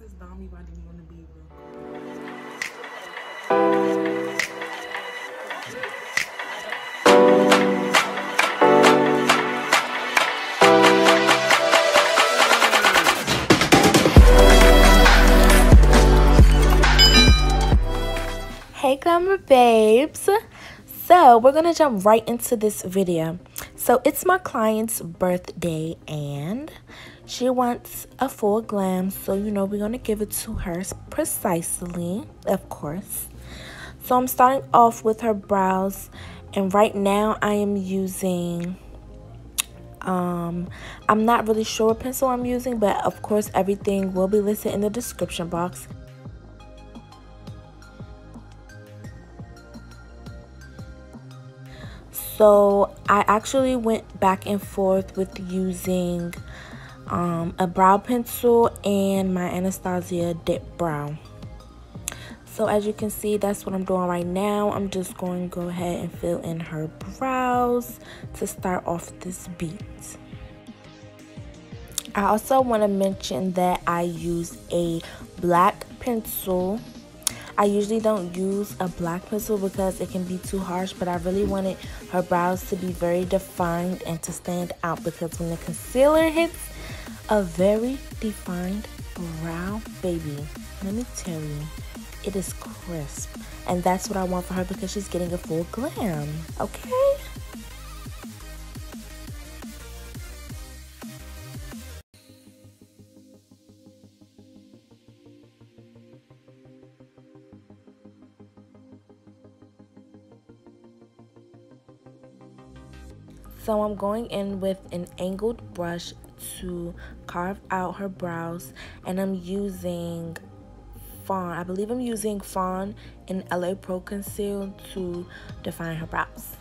this Dommy body want to be real Hey Glamour babes, so we're gonna jump right into this video. So it's my client's birthday and she wants a full glam, so you know we're gonna give it to her precisely, of course. So I'm starting off with her brows, and right now I am using I'm not really sure what pencil I'm using, but of course everything will be listed in the description box. So I actually went back and forth with using a brow pencil and my Anastasia dip brow. So as you can see, that's what I'm doing right now. I'm just going to go ahead and fill in her brows to start off this beat. I also want to mention that I use a black pencil. I usually don't use a black pencil because it can be too harsh, but I really wanted her brows to be very defined and to stand out, because when the concealer hits a very defined brow, baby, let me tell you, it is crisp. And that's what I want for her because she's getting a full glam, okay? So I'm going in with an angled brush to carve out her brows, and I'm using fawn. I believe I'm using fawn in LA Pro Conceal to define her brows.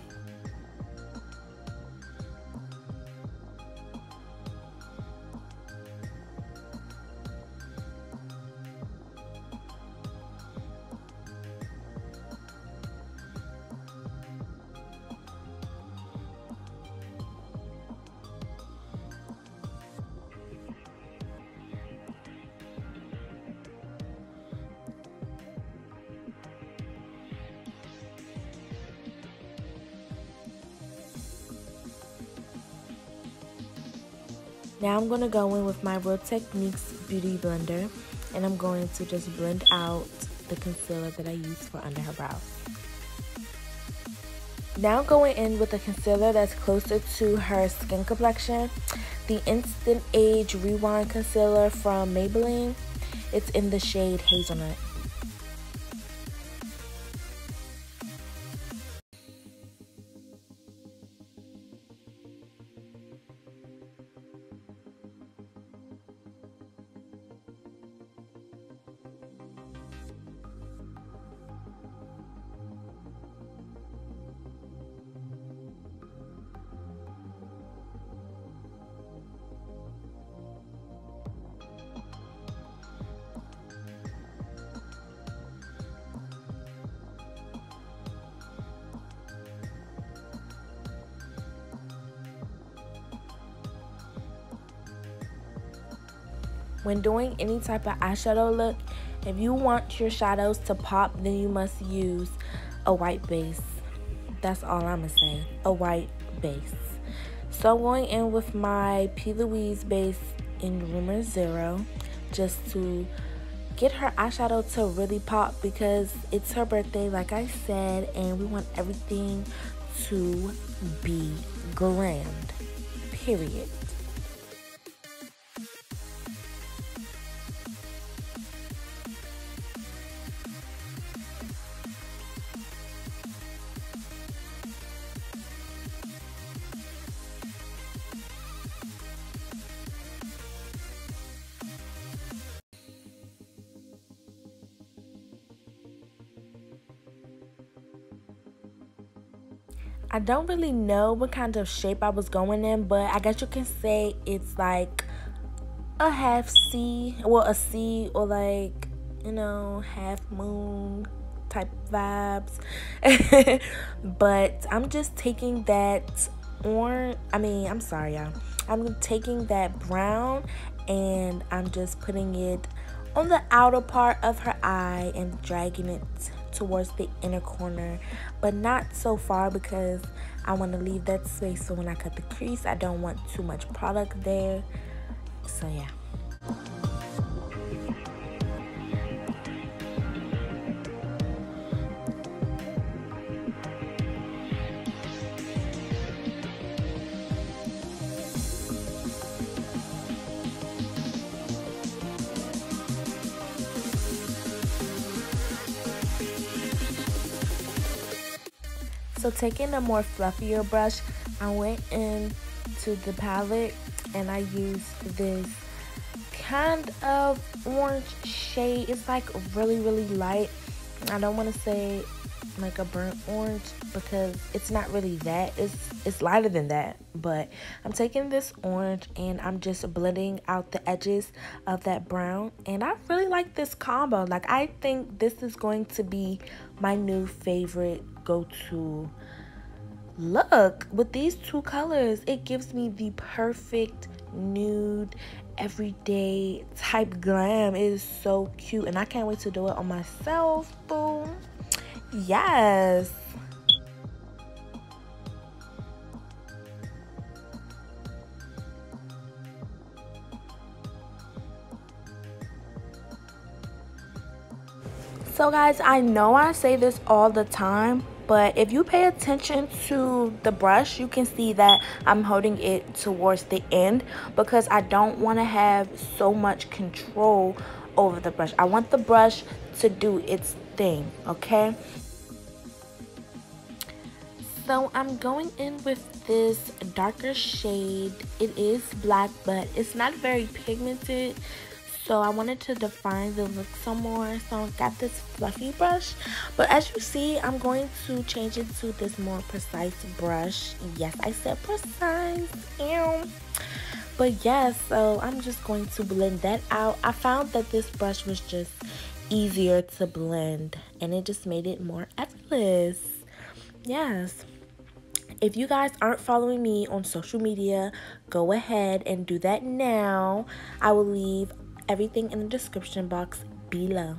Now I'm going to go in with my Real Techniques Beauty Blender, and I'm going to just blend out the concealer that I used for under her brows. Now going in with a concealer that's closer to her skin complexion, the Instant Age Rewind Concealer from Maybelline. It's in the shade Hazelnut. When doing any type of eyeshadow look, if you want your shadows to pop, then you must use a white base. That's all I'm gonna say, a white base. So I'm going in with my Plouise base in Rumor Zero, just to get her eyeshadow to really pop, because it's her birthday, like I said, and we want everything to be grand, period. I don't really know what kind of shape I was going in, but I guess you can say it's like a half C, well, a C, or like, you know, half moon type vibes. But I'm just taking that I'm sorry, y'all. I'm taking that brown and I'm just putting it on the outer part of her eye and dragging it towards the inner corner, but not so far because I want to leave that space so when I cut the crease, I don't want too much product there. So yeah. So taking a more fluffier brush, I went into the palette and I used this kind of orange shade. It's like really light. I don't want to say like a burnt orange because it's not really that. It's lighter than that, but I'm taking this orange and I'm just blending out the edges of that brown, and I really like this combo. Like, I think this is going to be my new favorite go-to look with these two colors. It gives me the perfect nude everyday type glam. It is so cute and I can't wait to do it on myself. Boom. Yes. So guys, I know I say this all the time, but if you pay attention to the brush, you can see that I'm holding it towards the end because I don't want to have so much control over the brush. I want the brush to do its thing, okay? So I'm going in with this darker shade. It is black, but it's not very pigmented. So I wanted to define the look some more. So I got this fluffy brush. But as you see, I'm going to change it to this more precise brush. Yes, I said precise. Ew. But yes, so I'm just going to blend that out. I found that this brush was just easier to blend and it just made it more effortless. Yes. If you guys aren't following me on social media, go ahead and do that now. I will leave everything in the description box below.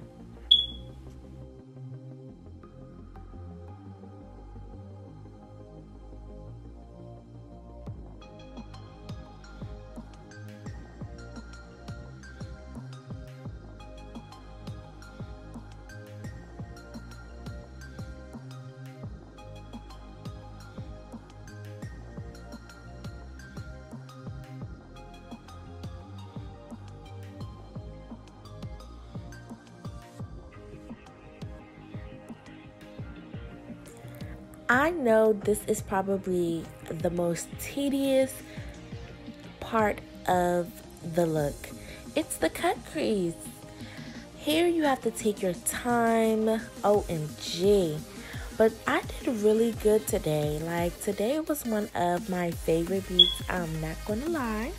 I know this is probably the most tedious part of the look. It's the cut crease. Here you have to take your time, OMG. But I did really good today. Like, today was one of my favorite beats, I'm not gonna lie.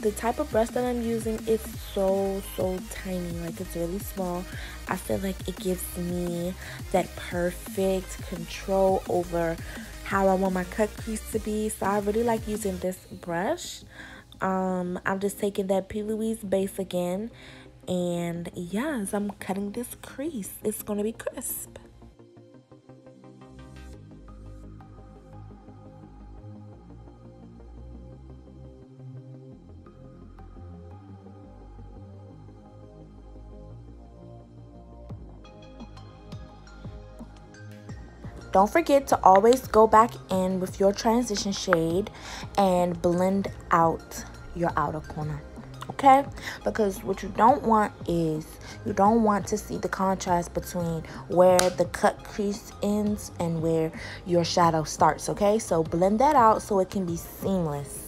The type of brush that I'm using is so tiny, like it's really small. I feel like it gives me that perfect control over how I want my cut crease to be. So I really like using this brush. I'm just taking that Plouise base again, and yes, I'm cutting this crease. It's gonna be crisp. Don't forget to always go back in with your transition shade and blend out your outer corner, okay? Because what you don't want is, you don't want to see the contrast between where the cut crease ends and where your shadow starts, okay? So blend that out so it can be seamless.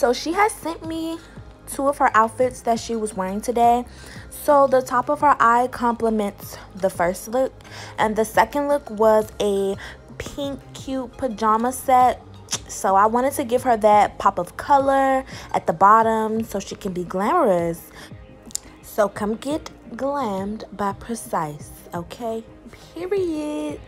So she has sent me two of her outfits that she was wearing today. So the top of her eye complements the first look, and the second look was a pink cute pajama set. So I wanted to give her that pop of color at the bottom so she can be glamorous. So come get glammed by Precise, okay? Period.